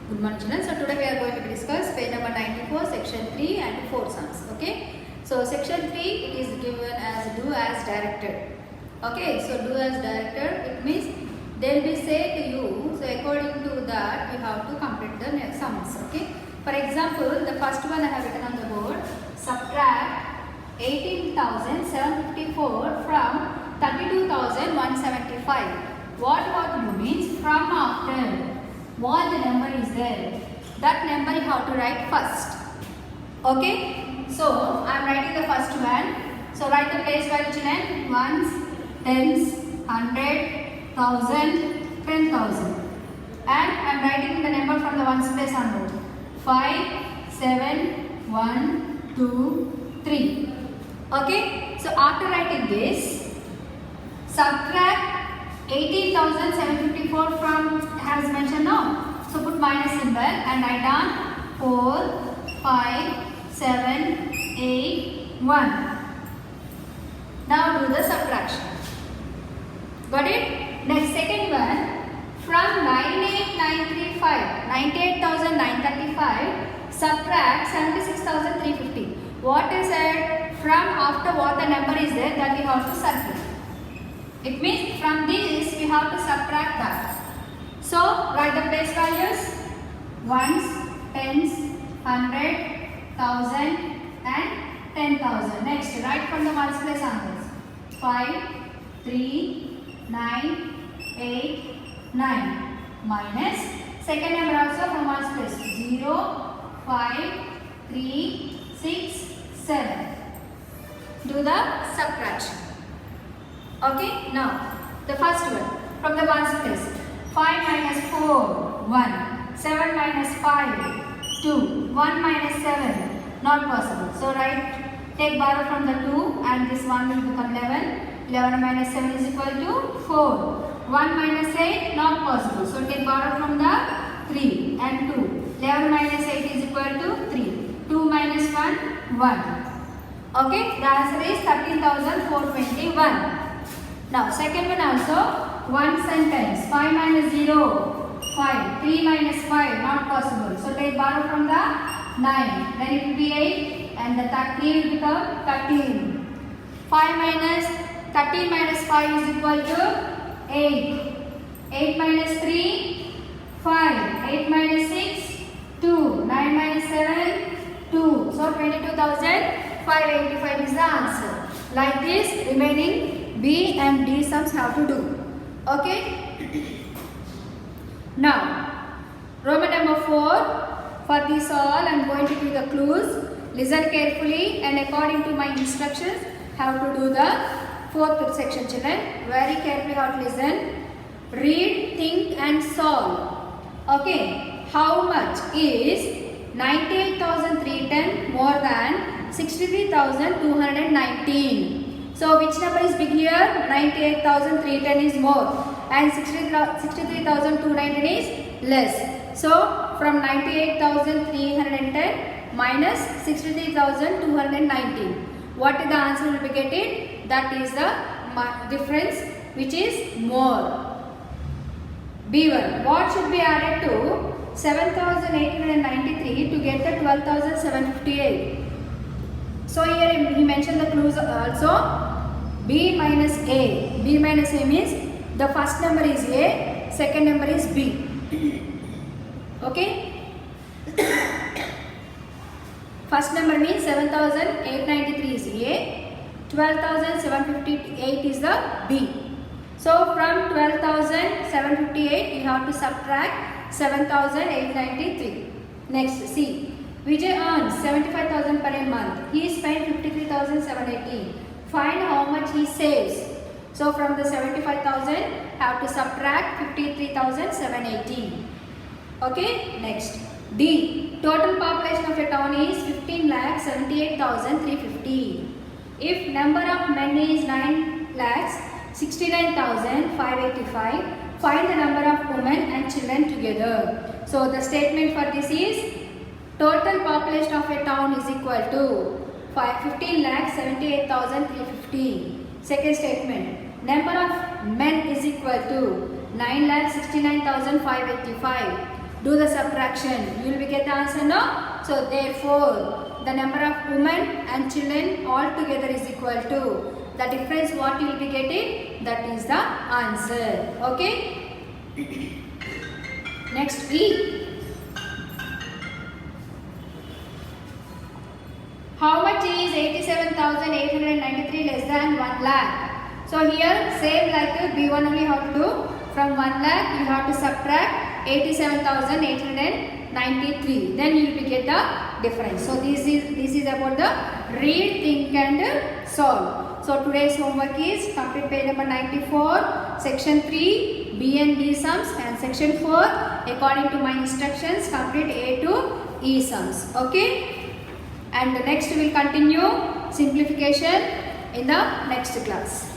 Good morning children. So today we are going to discuss page number 94 section 3 and 4 sums. Okay. So section 3 it is given as do as directed. Okay. So do as directed it means they will be said to you. So according to that you have to complete the sums. Okay. For example, the first one I have written on the board. Subtract 18,754 from 32,175. What do means from after. What the number is there, that number you have to write first. Okay, so I am writing the first one. So write the place value children, ones, tens, 100, 1000, 10,000, and I am writing the number from the ones place onward. 5, 7, 1, 2, 3. Okay, so after writing this, subtract 18,754 from has mentioned now. So put minus symbol and write down 4, 5, 7, 8, 1. Now do the subtraction. Got it? Next second one. From 98,935 subtract 76,350. What is it? From after what the number is there that we have to circle. It means from this we have to subtract that. So write the place values, ones, tens, 100, 1000 and 10,000. Next write from the ones place onwards. 5, 3, 9, 8, 9 minus second number also from ones place 0, 5, 3, 6, 7. Do the subtraction. Okay, now the first one from the ones place. 5 minus 4, 1. 7 minus 5, 2. 1 minus 7, not possible. So take borrow from the 2 and this 1 will become 11. 11 minus 7 is equal to 4. 1 minus 8, not possible. So take borrow from the 3 and 2. 11 minus 8 is equal to 3. 2 minus 1, 1. Okay, the answer is 13,421. Now second one also. One sentence. 5 minus 0, 5. 3 minus 5, not possible. So take borrow from the 9. Then it will be 8 and the 3 will become 13. 5 minus 13 minus 5 is equal to 8. 8 minus 3, 5. 8 minus 6, 2. 9 minus 7, 2. So 22,585 is the answer. Like this remaining B and D sums have to do. Okay. Now, Roman number 4. For this all, I am going to give the clues. Listen carefully and according to my instructions, have to do the fourth section, children. Very carefully have to listen. Read, think and solve. Okay. How much is 98,310 more than 63,219? So which number is big here? 98,310 is more and 63,219 is less. So from 98,310 minus 63,219. What is the answer will be getting? That is the difference which is more. B1. What should be added to 7,893 to get the 12,758? So here he mentioned the clues also. B minus A. B minus A means the first number is A, second number is B. Okay. First number means 7,893 is A, 12,758 is the B. So from 12,758 you have to subtract 7,893. Next C. Vijay earns 75,000 per month. He spent 53,718. Find how much he saves. So from the 75,000, have to subtract 53,718. Okay. Next D. Total population of a town is 15,78,350. If number of men is 9,69,585, find the number of women and children together. So the statement for this is total population of a town is equal to 15,78,350. Second statement. Number of men is equal to 9,69,585. Do the subtraction. You will get the answer now. So therefore, the number of women and children all together is equal to the difference. What you will be getting? That is the answer. Okay. Next E. How much is 87,893 less than 1 lakh? So here same like B1 only have to do. From 1 lakh you have to subtract 87,893. Then you will get the difference. So this is about the read, think and solve. So today's homework is complete page number 94, section 3, B and D sums, and section 4 according to my instructions complete A to E sums. Okay. And next we will continue simplification in the next class.